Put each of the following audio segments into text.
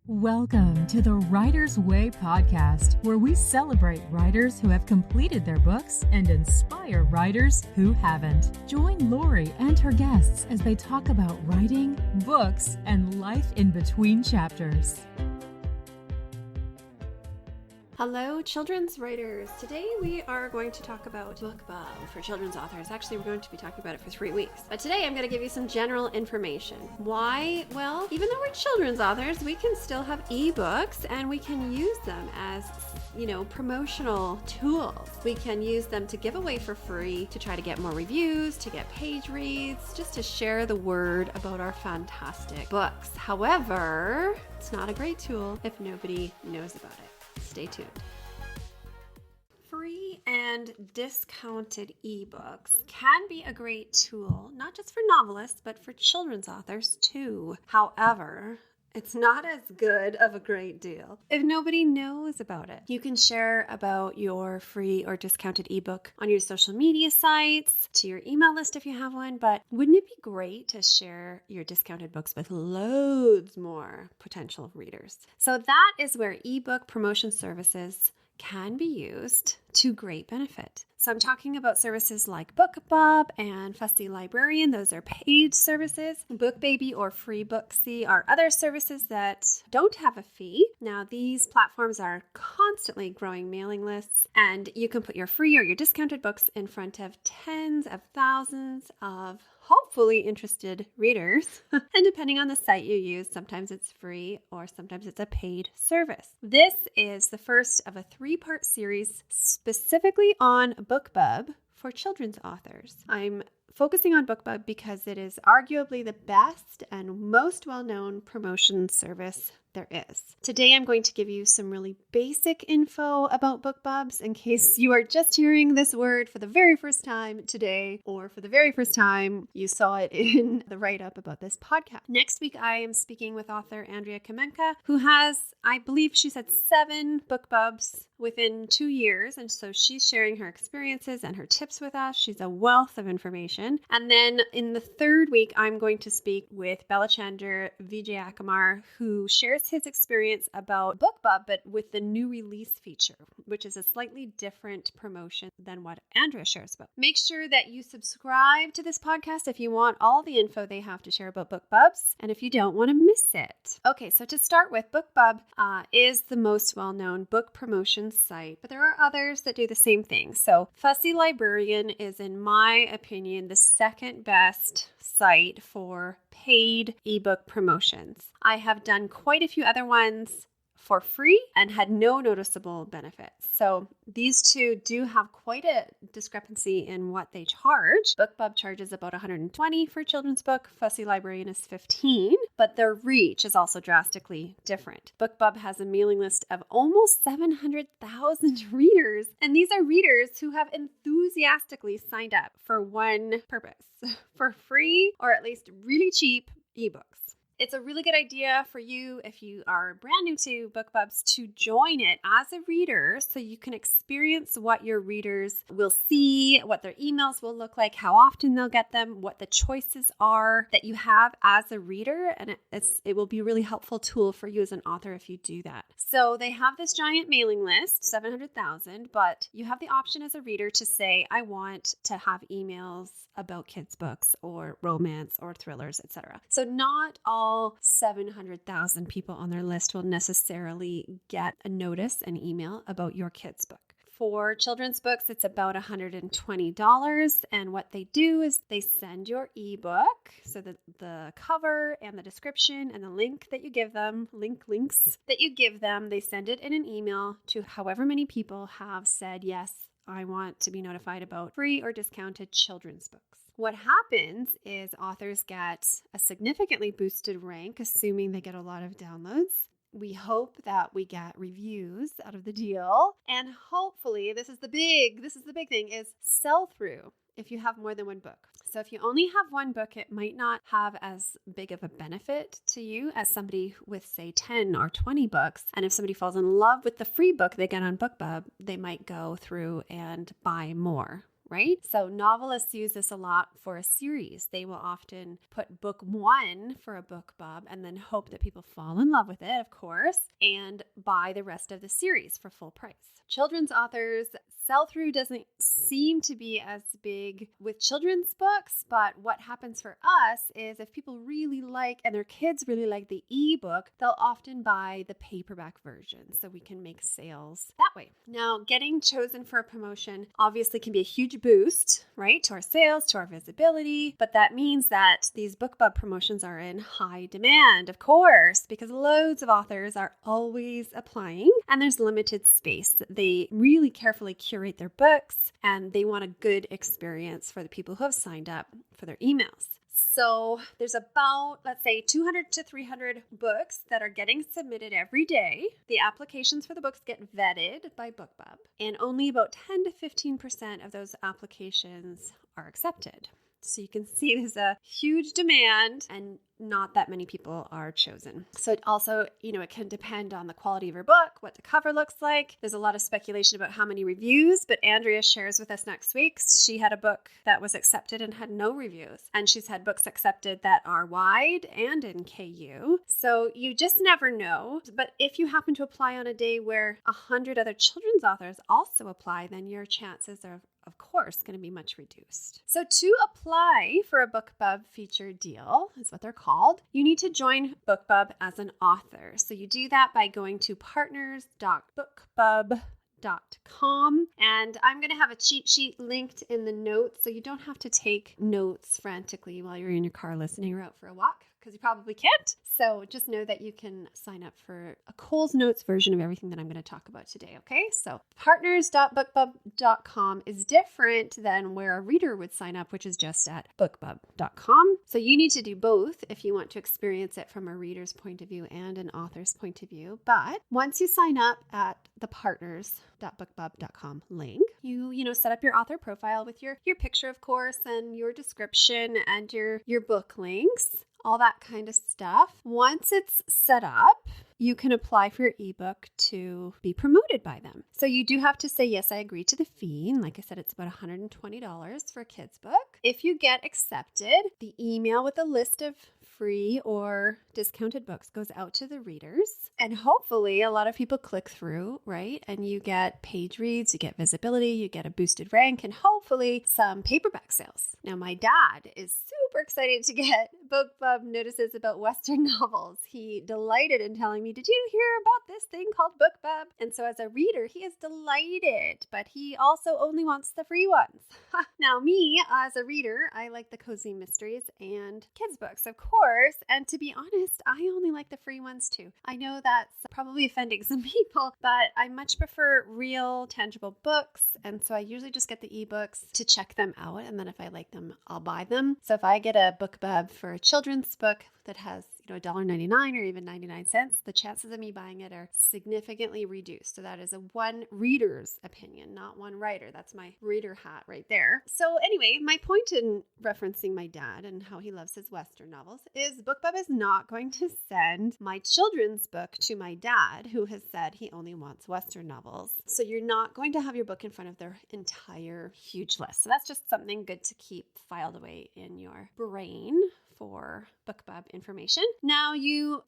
Welcome to the Writer's Way podcast, where we celebrate writers who have completed their books and inspire writers who haven't. Join Laurie and her guests as they talk about writing, books, and life in between chapters. Hello, children's writers. Today we are going to talk about Bookbub for children's authors. Actually, we're going to be talking about it for 3 weeks. But today I'm going to give you some general information. Why? Well, even though we're children's authors, we can still have ebooks and we can use them as, promotional tools. We can use them to give away for free, to try to get more reviews, to get page reads, just to share the word about our fantastic books. However, it's not a great tool if nobody knows about it. Stay tuned. Free and discounted ebooks can be a great tool, not just for novelists, but for children's authors too. However, it's not as good of a great deal if nobody knows about it. You can share about your free or discounted ebook on your social media sites, to your email list if you have one, but wouldn't it be great to share your discounted books with loads more potential readers? So that is where ebook promotion services can be used to great benefit. So I'm talking about services like Bookbub and Fussy Librarian. Those are paid services. BookBaby or FreeBooksy are other services that don't have a fee. Now, these platforms are constantly growing mailing lists, and you can put your free or your discounted books in front of tens of thousands of hopefully interested readers. And depending on the site you use, sometimes it's free or sometimes it's a paid service. This is the first of a 3-part series specifically on Bookbub for children's authors. I'm focusing on Bookbub because it is arguably the best and most well-known promotion service there is. Today I'm going to give you some really basic info about Bookbubs in case you are just hearing this word for the very first time today, or for the very first time you saw it in the write-up about this podcast. Next week I am speaking with author Andrea Kamenka, who has, I believe she said, 7 Bookbubs within 2 years, and so she's sharing her experiences and her tips with us. She's a wealth of information. And then in the 3rd week I'm going to speak with Balachandra Vijayakumar, who shares his experience about Bookbub, but with the new release feature, which is a slightly different promotion than what Andrea shares about. Make sure that you subscribe to this podcast if you want all the info they have to share about Bookbubs, and if you don't want to miss it. Okay, so to start with, Bookbub is the most well-known book promotion site, but there are others that do the same thing. So Fussy Librarian is, in my opinion, the second best site for paid ebook promotions. I have done quite a few other ones for free and had no noticeable benefits. So these two do have quite a discrepancy in what they charge. Bookbub charges about $120 for a children's book. Fussy Librarian is $15, but their reach is also drastically different. Bookbub has a mailing list of almost 700,000 readers, and these are readers who have enthusiastically signed up for one purpose: for free or at least really cheap ebooks. It's a really good idea for you, if you are brand new to Bookbubs, to join it as a reader so you can experience what your readers will see, what their emails will look like, how often they'll get them, what the choices are that you have as a reader. And it will be a really helpful tool for you as an author if you do that. So they have this giant mailing list, 700,000, but you have the option as a reader to say, I want to have emails about kids' books or romance or thrillers, etc. So not all 700,000 people on their list will necessarily get a notice, an email about your kids' book. For children's books, it's about $120. And what they do is they send your ebook, so that the cover and the description and the link that you give them, links that you give them, they send it in an email to however many people have said, yes, I want to be notified about free or discounted children's books. What happens is authors get a significantly boosted rank, assuming they get a lot of downloads. We hope that we get reviews out of the deal. And hopefully, this is the big thing, is sell through if you have more than one book. So if you only have one book, it might not have as big of a benefit to you as somebody with, say, 10 or 20 books. And if somebody falls in love with the free book they get on Bookbub, they might go through and buy more right? So novelists use this a lot for a series. They will often put book 1 for a BookBub and then hope that people fall in love with it, of course, and buy the rest of the series for full price. Children's authors, sell-through doesn't seem to be as big with children's books, but what happens for us is if people really like, and their kids really like the ebook, they'll often buy the paperback version so we can make sales that way. Now, getting chosen for a promotion obviously can be a huge boost, right, to our sales, to our visibility, but that means that these BookBub promotions are in high demand, of course, because loads of authors are always applying and there's limited space. They really carefully curate their books and they want a good experience for the people who have signed up for their emails. So there's about, let's say, 200 to 300 books that are getting submitted every day. The applications for the books get vetted by BookBub, and only about 10 to 15% of those applications are accepted. So you can see there's a huge demand and not that many people are chosen. So it also, it can depend on the quality of your book, what the cover looks like. There's a lot of speculation about how many reviews, but Andrea shares with us next week. She had a book that was accepted and had no reviews. And she's had books accepted that are wide and in KU. So you just never know. But if you happen to apply on a day where 100 other children's authors also apply, then your chances are, of course, going to be much reduced. So to apply for a BookBub featured deal, is what they're called, you need to join BookBub as an author. So you do that by going to partners.bookbub.com, and I'm going to have a cheat sheet linked in the notes so you don't have to take notes frantically while you're in your car listening or out for a walk, because you probably can't. So just know that you can sign up for a Cole's Notes version of everything that I'm going to talk about today, okay? So partners.bookbub.com is different than where a reader would sign up, which is just at bookbub.com. So you need to do both if you want to experience it from a reader's point of view and an author's point of view. But once you sign up at the partners.bookbub.com link, you set up your author profile with your picture, of course, and your description and your book links, all that kind of stuff. Once it's set up, you can apply for your ebook to be promoted by them. So you do have to say, yes, I agree to the fee. And like I said, it's about $120 for a kid's book. If you get accepted, the email with a list of free or discounted books goes out to the readers. And hopefully a lot of people click through, right? And you get page reads, you get visibility, you get a boosted rank, and hopefully some paperback sales. Now, my dad is super excited to get BookBub notices about Western novels. He delighted in telling me, did you hear about this thing called BookBub? And so as a reader, he is delighted, but he also only wants the free ones. Now, me, as a reader, I like the cozy mysteries and kids' books, of course. And to be honest, I only like the free ones too. I know that's probably offending some people, but I much prefer real, tangible books. And so I usually just get the ebooks to check them out. And then if I like them, I'll buy them. So if I get a BookBub for a children's book that has $1.99 or even 99 cents, the chances of me buying it are significantly reduced. So that is a one reader's opinion, not one writer. That's my reader hat right there. So anyway, my point in referencing my dad and how he loves his Western novels is BookBub is not going to send my children's book to my dad, who has said he only wants Western novels. So you're not going to have your book in front of their entire huge list. So that's just something good to keep filed away in your brain for Bookbub information. Now you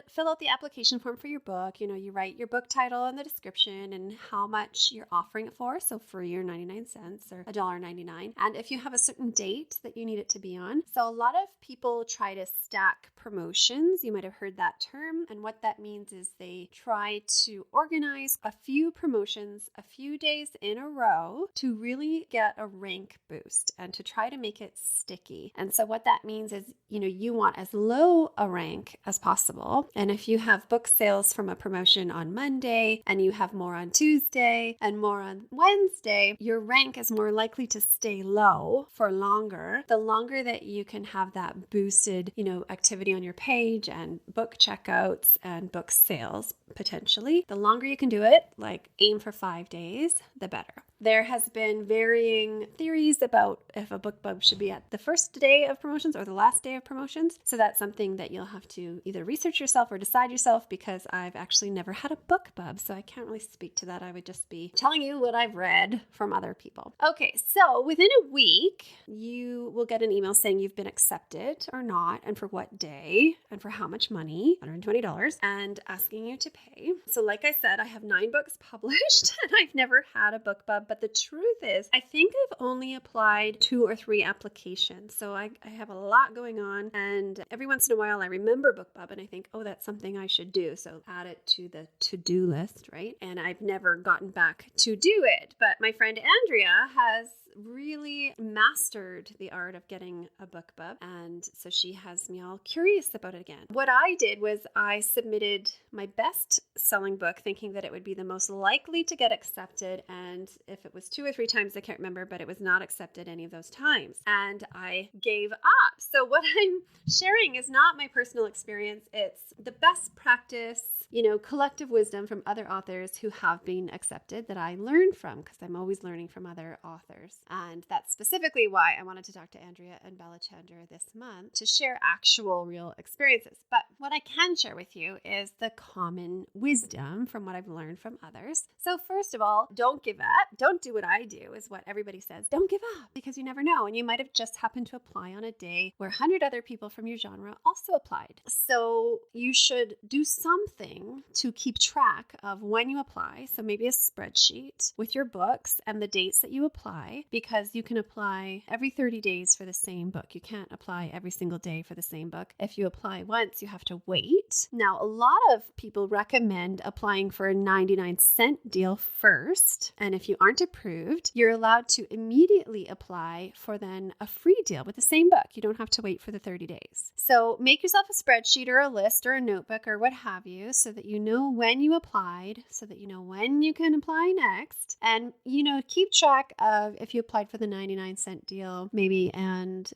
fill out the application form for your book. You write your book title and the description and how much you're offering it for. So free or 99 cents or $1.99. And if you have a certain date that you need it to be on. So a lot of people try to stack promotions. You might have heard that term. And what that means is they try to organize a few promotions a few days in a row to really get a rank boost and to try to make it sticky. And so what that means is, you want as low a rank as possible. And if you have book sales from a promotion on Monday and you have more on Tuesday and more on Wednesday, your rank is more likely to stay low for longer. The longer that you can have that boosted, activity on your page and book checkouts and book sales potentially, the longer you can do it, like aim for 5 days, the better. There has been varying theories about if a Bookbub should be at the first day of promotions or the last day of promotions. So that's something that you'll have to either research yourself or decide yourself, because I've actually never had a Bookbub, so I can't really speak to that. I would just be telling you what I've read from other people. Okay, so within a week, you will get an email saying you've been accepted or not, and for what day, and for how much money, $120, and asking you to pay. So like I said, I have 9 books published, and I've never had a Bookbub. But the truth is, I think I've only applied 2 or 3 applications. So I have a lot going on. And every once in a while, I remember Bookbub and I think, oh, that's something I should do. So add it to the to-do list, right? And I've never gotten back to do it. But my friend Andrea has really mastered the art of getting a Bookbub, and so she has me all curious about it again. What I did was I submitted my best selling book thinking that it would be the most likely to get accepted, and if it was 2 or 3 times, I can't remember, but it was not accepted any of those times, and I gave up. So what I'm sharing is not my personal experience, it's the best practice, collective wisdom from other authors who have been accepted that I learned from, because I'm always learning from other authors. And that's specifically why I wanted to talk to Andrea and Balachandra this month to share actual real experiences. But what I can share with you is the common wisdom from what I've learned from others. So first of all, don't give up. Don't do what I do, is what everybody says. Don't give up, because you never know. And you might have just happened to apply on a day where 100 other people from your genre also applied. So you should do something to keep track of when you apply. So maybe a spreadsheet with your books and the dates that you apply, because you can apply every 30 days for the same book. You can't apply every single day for the same book. If you apply once, you have to wait. Now, a lot of people recommend applying for a 99-cent deal first. And if you aren't approved, you're allowed to immediately apply for then a free deal with the same book. You don't have to wait for the 30 days. So make yourself a spreadsheet or a list or a notebook or what have you, so that you know when you applied, so that you know when you can apply next, and keep track of if you applied for the 99-cent deal maybe,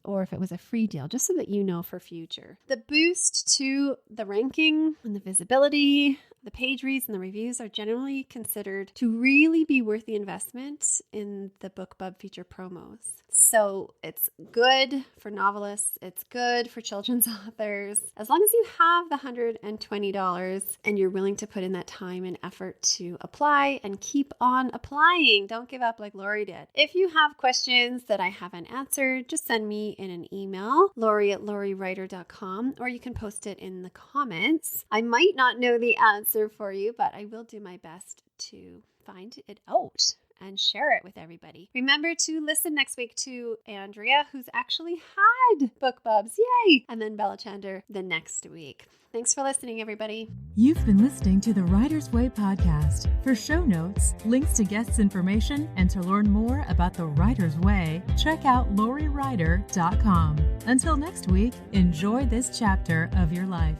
or if it was a free deal, just so that you know for future. The boost to the ranking and the visibility, the page reads and the reviews are generally considered to really be worth the investment in the Bookbub feature promos. So it's good for novelists, it's good for children's authors. As long as you have the $120 and you're willing to put in that time and effort to apply and keep on applying. Don't give up like Laurie did. If you have questions that I haven't answered, just send me in an email, Laurie@lauriewriter.com, or you can post it in the comments. I might not know the answer for you, but I will do my best to find it out and share it with everybody. Remember to listen next week to Andrea, who's actually had Bookbubs. Yay! And then Balachandra the next week. Thanks for listening, everybody. You've been listening to the Writer's Way podcast. For show notes, links to guests' information, and to learn more about the Writer's Way, check out lauriewriter.com. Until next week, enjoy this chapter of your life.